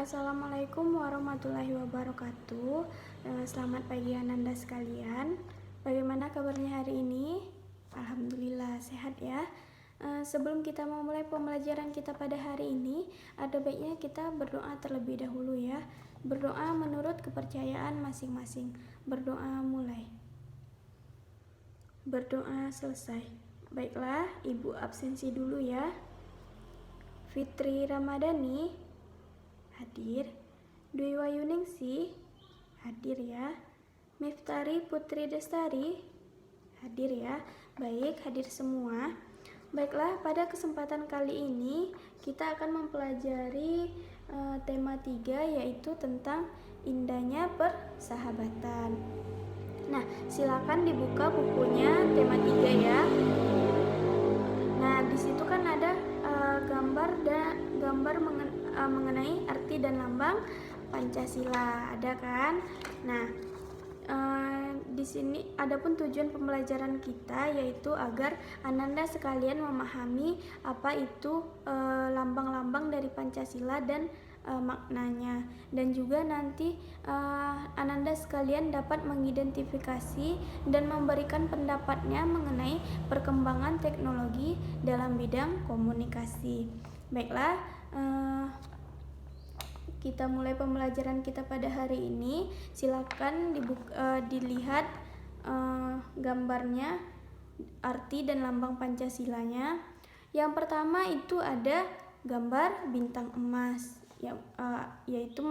Assalamualaikum warahmatullahi wabarakatuh. Selamat pagi Ananda sekalian. Bagaimana kabarnya hari ini? Alhamdulillah sehat ya. Sebelum kita memulai pembelajaran kita pada hari ini, ada baiknya kita berdoa terlebih dahulu ya. Berdoa menurut kepercayaan masing-masing. Berdoa mulai. Berdoa selesai. Baiklah, Ibu absensi dulu ya. Fitri Ramadhani hadir. Dwi Wayuningsih hadir ya. Miftari Putri Destari hadir ya. Baik, hadir semua. Baiklah, pada kesempatan kali ini kita akan mempelajari tema 3, yaitu tentang indahnya persahabatan. Nah, silakan dibuka bukunya tema 3 ya. Nah, di situ kan ada gambar mengenai arti dan lambang Pancasila, ada kan? Nah, di sini adapun tujuan pembelajaran kita yaitu agar Ananda sekalian memahami apa itu lambang-lambang dari Pancasila dan maknanya, dan juga nanti Ananda sekalian dapat mengidentifikasi dan memberikan pendapatnya mengenai perkembangan teknologi dalam bidang komunikasi. Baiklah, kita mulai pembelajaran kita pada hari ini. Silakan dilihat gambarnya, arti dan lambang Pancasilanya. Yang pertama itu ada gambar bintang emas, yaitu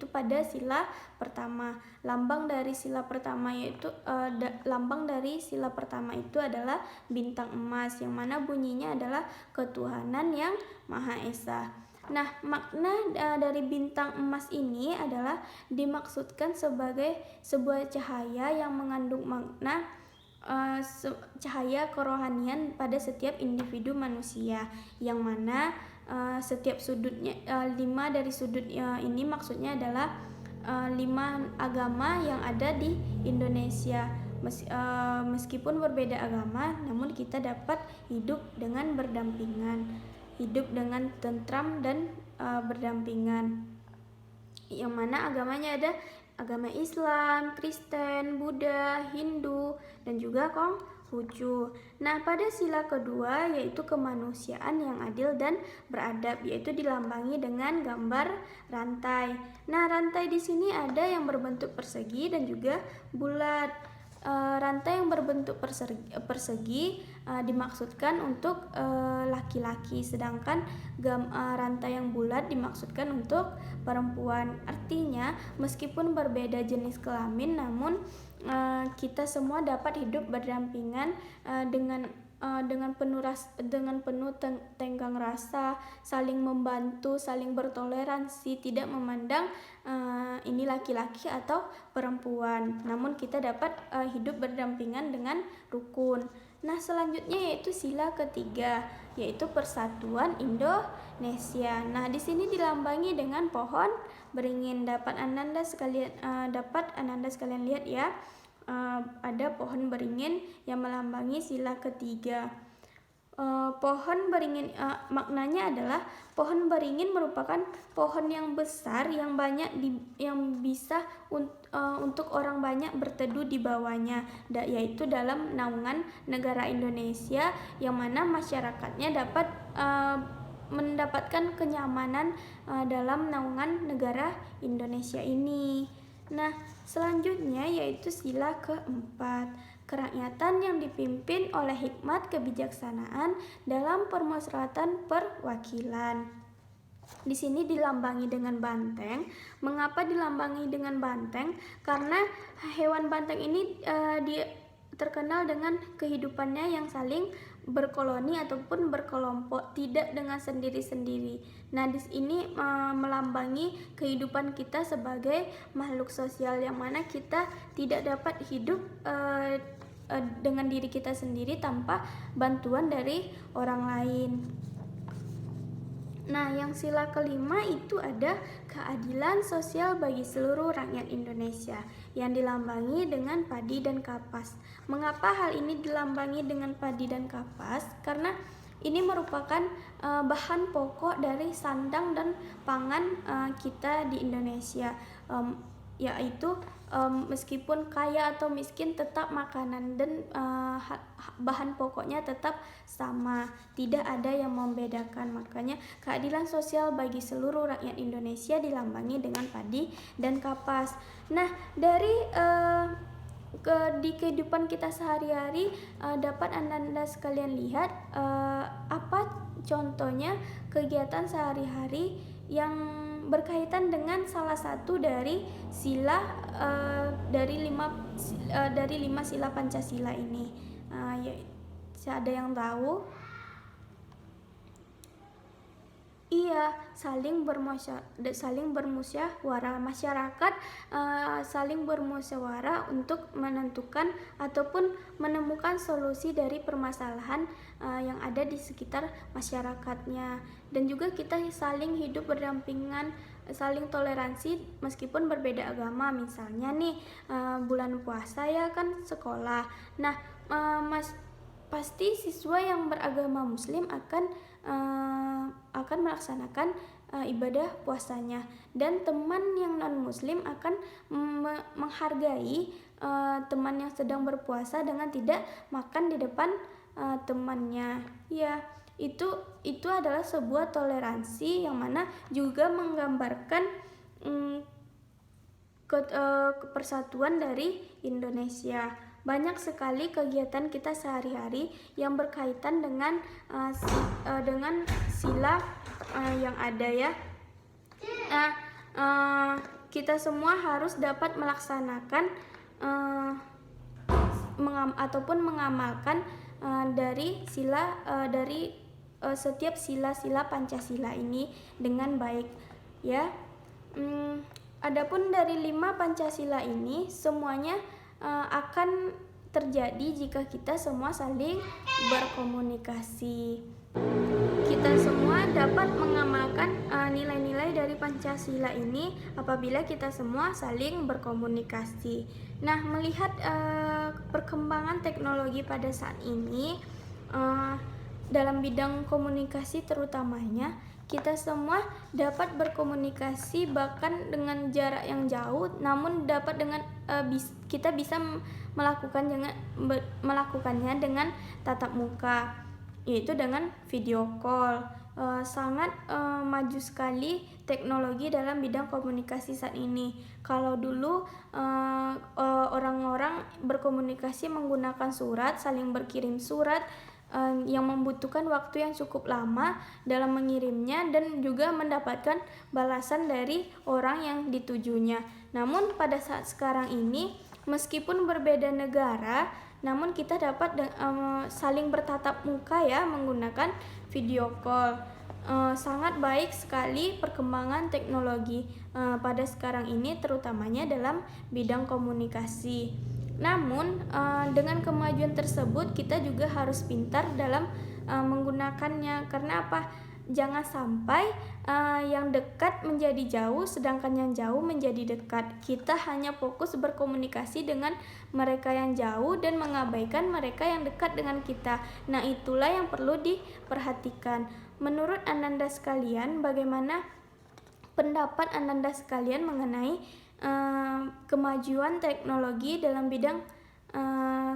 pada sila pertama. Lambang dari sila pertama itu adalah bintang emas, yang mana bunyinya adalah ketuhanan yang Maha Esa. Nah, makna dari bintang emas ini adalah dimaksudkan sebagai sebuah cahaya yang mengandung makna cahaya kerohanian pada setiap individu manusia, yang mana setiap sudutnya 5 dari sudut ini maksudnya adalah 5 agama yang ada di Indonesia. Meskipun berbeda agama, namun kita dapat hidup dengan berdampingan, hidup dengan tentram dan berdampingan. Yang mana agamanya ada agama Islam, Kristen, Buddha, Hindu, dan juga Konghucu. Nah, pada sila kedua yaitu kemanusiaan yang adil dan beradab, yaitu dilambangi dengan gambar rantai. Nah, rantai di sini ada yang berbentuk persegi dan juga bulat. Rantai yang berbentuk persegi dimaksudkan untuk laki-laki, sedangkan rantai yang bulat dimaksudkan untuk perempuan. Artinya, meskipun berbeda jenis kelamin, namun kita semua dapat hidup berdampingan dengan penuh tenggang rasa, saling membantu, saling bertoleransi, tidak memandang ini laki-laki atau perempuan, namun kita dapat hidup berdampingan dengan rukun. Nah, selanjutnya yaitu sila ketiga, yaitu persatuan Indonesia. Nah, di sini dilambangi dengan pohon beringin. Dapat Ananda sekalian lihat ya. Ada pohon beringin yang melambangi sila ketiga. Pohon beringin maknanya adalah pohon beringin merupakan pohon yang besar yang bisa untuk orang banyak berteduh di bawahnya, yaitu dalam naungan negara Indonesia, yang mana masyarakatnya dapat mendapatkan kenyamanan dalam naungan negara Indonesia ini. Nah, selanjutnya yaitu sila keempat, kerakyatan yang dipimpin oleh hikmat kebijaksanaan dalam permusyawaratan perwakilan. Di sini dilambangi dengan banteng. Mengapa dilambangi dengan banteng? Karena hewan banteng ini terkenal dengan kehidupannya yang saling berkoloni ataupun berkelompok, tidak dengan sendiri-sendiri. Nah, di sini melambangi kehidupan kita sebagai makhluk sosial, yang mana kita tidak dapat hidup dengan diri kita sendiri tanpa bantuan dari orang lain. Nah, yang sila kelima itu ada keadilan sosial bagi seluruh rakyat Indonesia, yang dilambangi dengan padi dan kapas. Mengapa hal ini dilambangi dengan padi dan kapas? Karena ini merupakan bahan pokok dari sandang dan pangan kita di Indonesia, yaitu meskipun kaya atau miskin tetap makanan dan bahan pokoknya tetap sama, tidak ada yang membedakan. Makanya keadilan sosial bagi seluruh rakyat Indonesia dilambangi dengan padi dan kapas. Nah, dari di kehidupan kita sehari-hari dapat Anda sekalian lihat apa contohnya kegiatan sehari-hari yang berkaitan dengan salah satu dari sila dari lima sila Pancasila ini. Ada yang tahu? Iya, saling bermusyawarah. Masyarakat saling bermusyawarah untuk menentukan ataupun menemukan solusi dari permasalahan yang ada di sekitar masyarakatnya. Dan juga kita saling hidup berdampingan, saling toleransi meskipun berbeda agama. Misalnya nih, bulan puasa ya kan sekolah. Nah, pasti siswa yang beragama Muslim akan melaksanakan ibadah puasanya, dan teman yang non Muslim akan menghargai teman yang sedang berpuasa dengan tidak makan di depan temannya. Ya, itu adalah sebuah toleransi yang mana juga menggambarkan persatuan dari Indonesia. Banyak sekali kegiatan kita sehari-hari yang berkaitan dengan sila yang ada ya. Kita semua harus dapat melaksanakan ataupun mengamalkan dari setiap sila-sila Pancasila ini dengan baik ya. Adapun dari 5 Pancasila ini semuanya akan terjadi jika kita semua saling berkomunikasi. Kita semua dapat mengamalkan nilai-nilai dari Pancasila ini apabila kita semua saling berkomunikasi. Nah, melihat perkembangan teknologi pada saat ini dalam bidang komunikasi terutamanya, kita semua dapat berkomunikasi bahkan dengan jarak yang jauh, namun dapat dengan kita bisa melakukannya dengan tatap muka, yaitu dengan video call. Sangat maju sekali teknologi dalam bidang komunikasi saat ini. Kalau dulu orang-orang berkomunikasi menggunakan surat, saling berkirim surat yang membutuhkan waktu yang cukup lama dalam mengirimnya dan juga mendapatkan balasan dari orang yang ditujunya. Namun pada saat sekarang ini, meskipun berbeda negara, namun kita dapat saling bertatap muka ya menggunakan video call. Sangat baik sekali perkembangan teknologi pada sekarang ini, terutamanya dalam bidang komunikasi. Namun dengan kemajuan tersebut kita juga harus pintar dalam menggunakannya. Karena apa? Jangan sampai yang dekat menjadi jauh sedangkan yang jauh menjadi dekat. Kita hanya fokus berkomunikasi dengan mereka yang jauh dan mengabaikan mereka yang dekat dengan kita. Nah, itulah yang perlu diperhatikan. Menurut Ananda sekalian, bagaimana pendapat Ananda sekalian mengenai kemajuan teknologi dalam bidang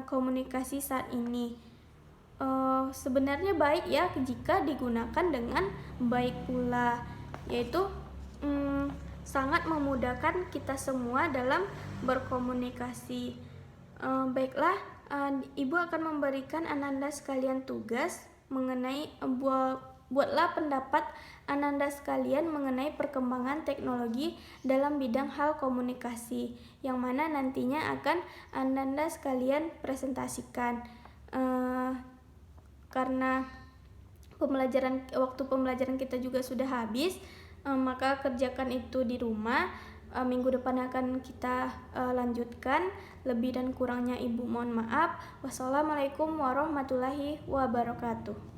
komunikasi saat ini? Sebenarnya baik ya jika digunakan dengan baik pula, yaitu sangat memudahkan kita semua dalam berkomunikasi. Baiklah, Ibu akan memberikan Ananda sekalian tugas mengenai buatlah pendapat Ananda sekalian mengenai perkembangan teknologi dalam bidang hal komunikasi, yang mana nantinya akan Ananda sekalian presentasikan. Karena waktu pembelajaran kita juga sudah habis, maka kerjakan itu di rumah. Minggu depan akan kita lanjutkan. Lebih dan kurangnya Ibu mohon maaf. Wassalamualaikum warahmatullahi wabarakatuh.